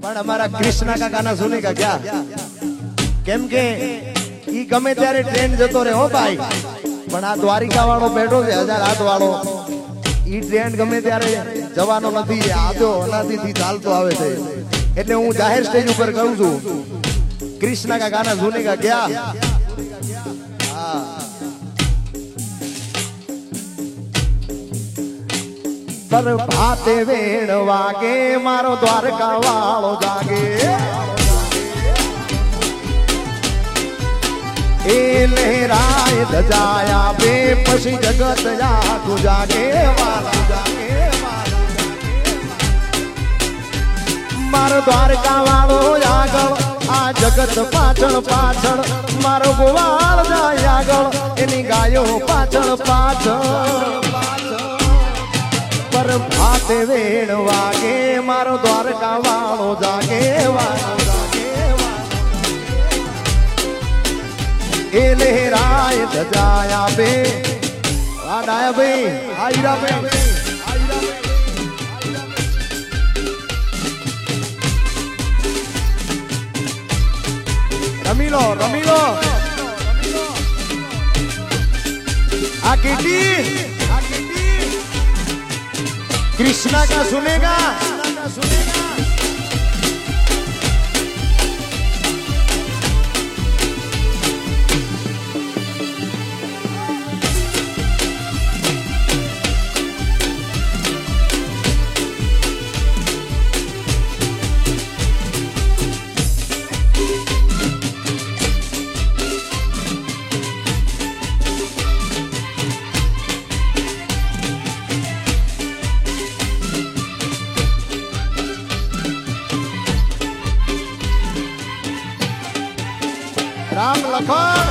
પણ અમારા કૃષ્ણ કાકાના સુનેગા क्या કેમ કે ઈ ગમે ત્યારે ટ્રેન જતો રહે હો ભાઈ પણ આ દ્વારિકા વાળો બેઠો છે 1008 વાળો ઈ ટ્રેન ગમે ત્યારે જવાનો નથી આ તો અનાદિથી ચાલતો આવે છે એટલે હું જાહેર સ્ટેજ ઉપર કહું છું કૃષ્ણ કાકાના સુનેગા क्या पर भाते वेण वागे मारो द्वारका वालो जागे ए लहराए धजाया बे पसी जगत जागू जागे वाला जागे मारो द्वारका वालो जागल आ जगत पाछळ पाछळ मारो गोवाल जाय आगळ एनी गायो पाछळ पाछळ पर भाते वेण वागे मारो द्वारका वालो जागे वालो जागे ए लहराए धजाया बे आया भाई आईरा बे रमीलो रमीलो आकीटी कृष्णा का सुनेगा राम लखन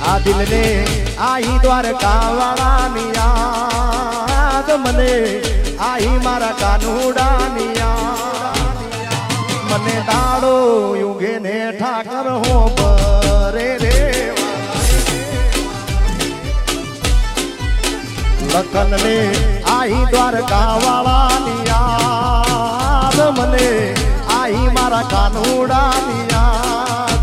आ दिल ने आई द्वारका वाला याद मने आई मारा कानूड़ा मने दाड़ो युगे ने ठाकर हो परे रे लखन ने आई द्वारका वाला याद मने आई मारा कानूड़ा याद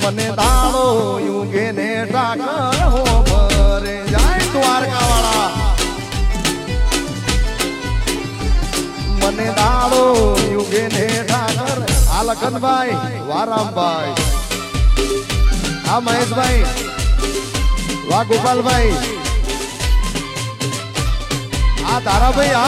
मने दाड़ो युगे ने ठाकर हो परे जाए द्वारका वाला मने दाड़ो युगे ने ठाकर आ लखन भाई वाराम भाई आ महेश भाई वाह गोपाल भाई आ तारा भाई आ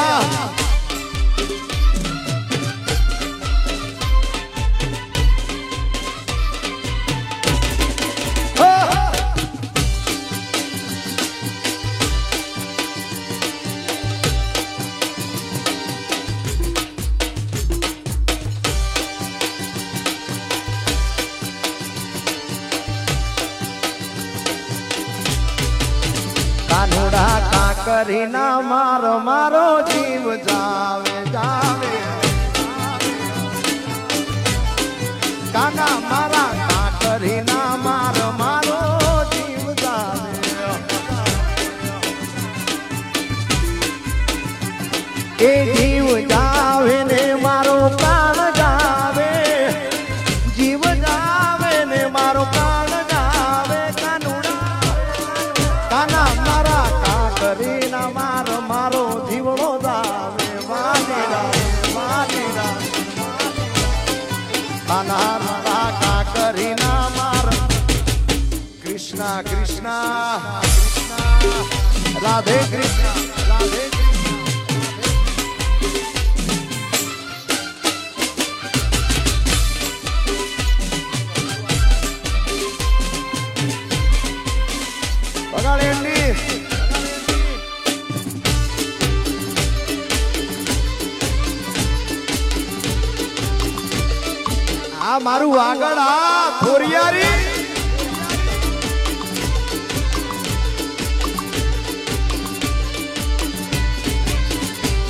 कानूड़ा काकरी ना मारो मारो जीव जावे जावे काना मारा काकरी ना मारो मारो जीव जावे ए जीव जावे ने मारो प्राण जावे जीव जावे ने मारो प्राण जावे कानूड़ा काना मारा करीना मार मारो जीवड़ो जावे वालीरा काना मारा का करीना मार कृष्णा कृष्णा राधे कृष्णा राधे बगाड़ेंडी आ मारू आगळ आ थोरियारी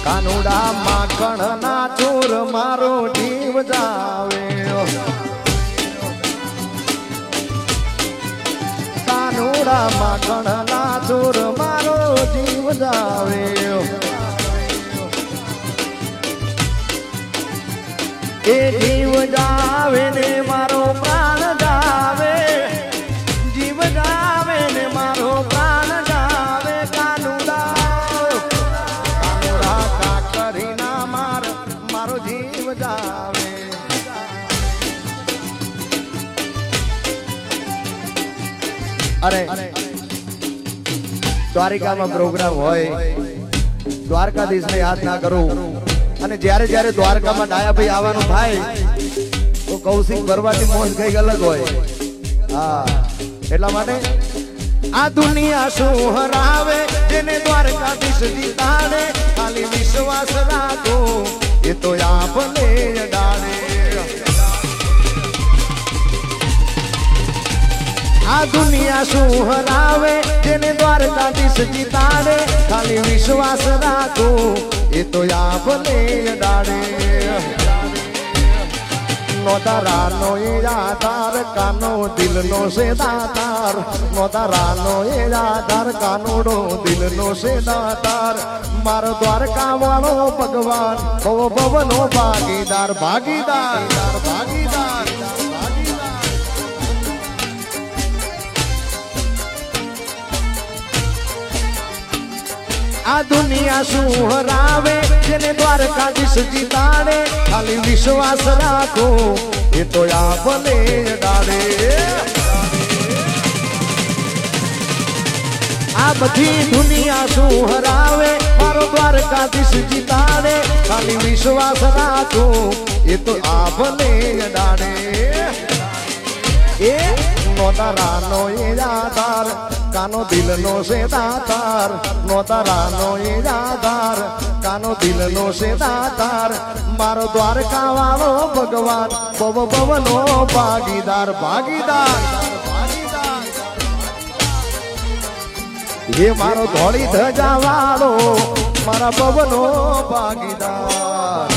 કાનુડા માખણ ના ચોર મારો જીવ જાવે કાનુડા માખણ ના ચોર મારો જીવ જાવે એ જીવ જાવે ને મારો પ્રાણ જાવે જીવ જાવે ને મારો પ્રાણ જાવે કાનુડા કાકરી ના મારો જીવ જાવે અરે દ્વારિકામાં પ્રોગ્રામ હોય દ્વારકાધીશ ને યાદ ના કરું અને જ્યારે જ્યારે દ્વારકામાં ડાયાભાઈ આવવાનું થાય તો કૌશિક ભરવાની મોજ કઈ અલગ હોય હા એટલા માટે આ દુનિયા શું હરાવે જેને દ્વારકાધીશ જીતાડે ખાલી વિશ્વાસ રાખો એ તો આપને અડાડે આ દુનિયા શું હરાવે જેને દ્વારકાધીશ જીતાડે ખાલી વિશ્વાસ રાખો એ તો આપને અડાડે નો તારાનો એ આધાર કાનો દિલનો છે દાતાર નો તારાનો એ આધાર કાનોડો દિલનો છે દાતાર મારો દ્વારકા વાળો ભગવાન ભવ ભવનો ભાગીદાર ભાગીદાર ભાગીદાર આ દુનિયા શું હરાવે જેને દ્વારકાધીશ જીતાડે ખાલી વિશ્વાસ રાખો એ તો આપને અડાડે આ બધી દુનિયા શું હરાવે મારો દ્વારકાધીશ જીતાડે ખાલી વિશ્વાસ રાખો એ તો આપને અડાડે એ નો તારાનો એ આધાર કાનો દિલનો છે દાતાર નો તારાનો એ આધાર કાનો દિલનો છે દાતાર મારો દ્વારકા વાળો ભગવાન ભવ ભવનો ભાગીદાર ભાગીદાર એ મારો ધોળી ધજા વાળો મારા ભવનો ભાગીદાર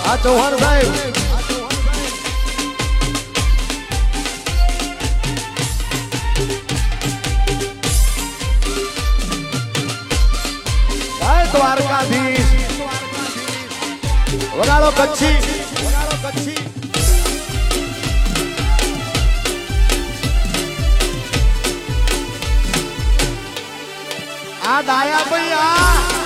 આ ચૌહાણ સાહેબ દ્વારકાધીશ વગાડો કચ્છી આ ડાયા ભાઈ આ